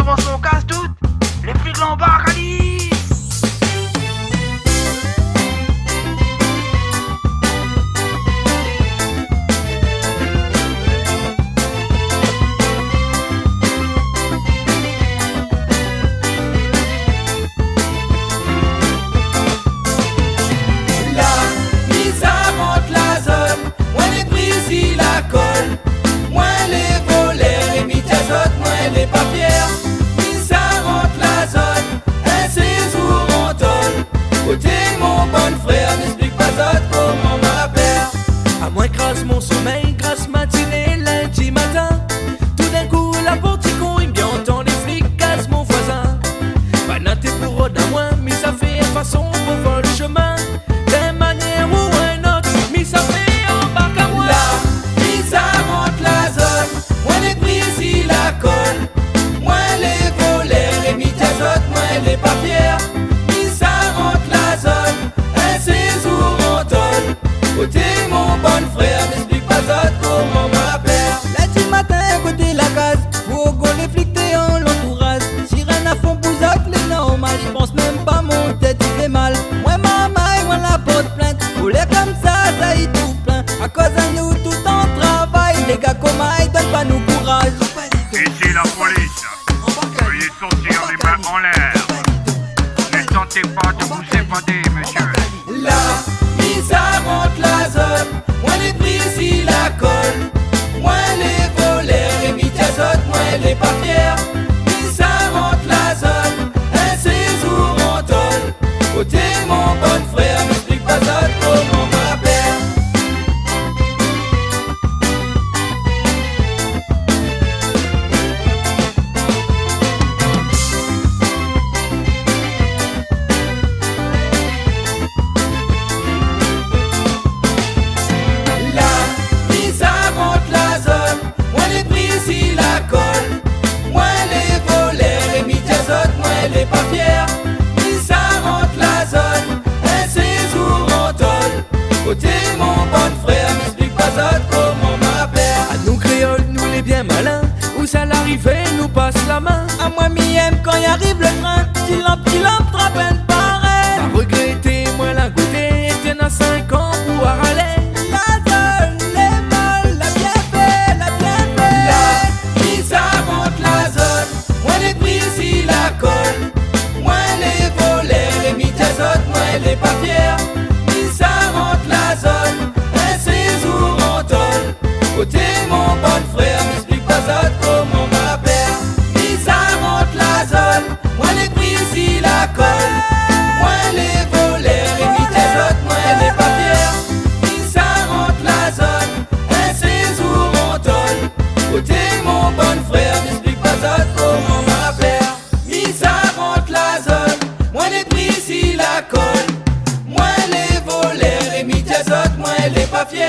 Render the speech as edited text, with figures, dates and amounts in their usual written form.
intervention casse toutes, les flics l'embarquent à Nice. Grâce mon sommeil, grâce matinée, lundi matin. Tout d'un coup la porte il bien entend les flics casse mon voisin. Pas noté pour rôde à moi, mais ça fait façon pour voir le chemin. D'une manière ou un autre, mais ça fait embarque à moi. Là, mais ça monte la zone. Moi les brise la colle. Moi les voleurs et mis azote, moi les papiers. Mais ça monte la zone. Un séjour en tôle. Côté mon bon frère, n'explique pas autre comment m'appelle. Lundi matin, côté la case, faut qu'on les flics en l'entourage. Sirène à fond, bouzotte, les normal, ils pensent même pas mon tête, il fait mal. Moi, maman, moi la porte plainte. Pour les comme ça y tout plein. À cause de nous, tout en travail. Les gars comme ils donnent pas nous courage. Ici la police. Veuillez sortir les mains en l'air. Ne tentez pas de vous évader, monsieur. Là, mais ça monte la zone. Moi les brise la colle. Moi les voleurs et mis azote, moi les papiers. Mais ça monte la zone. Un séjour en tôle. Côté mon bon frère, n'explique pas autre comment m'appelle. Les papiers, mais ça monte la zone. Un séjour en tôle. Côté mon bon frère, m'explique pas autre comment m'appelle. À nous créoles, nous les bien malins, où ça l'arrivait, nous passe la main. À moi, m'y aime quand y arrive le train. Petit lampe, trappelle pareil. Pas regretter, moi la goûter, t'en as 5 ans pour aller. La zone, les molles, la bien fait, la bien fait. Là, mais ça monte la zone. Moi les brise la colle. Moi les voleurs et mis azote, moi les papiers. Mais ça monte la zone. Un séjour en tôle. Côté mon bon frère, m'explique pas autre comment m'appelle. Mais ça monte la zone. Moi les brise la colle. Moi les voleurs et mis azote, moi les papiers. Mais ça monte la zone. Un séjour en tôle. Côté mon bon frère, m'explique pas autre comment m'appelle. Mais ça monte la zone. Moi les brise la colle. Moi les voleurs et mis azote, moi les papiers.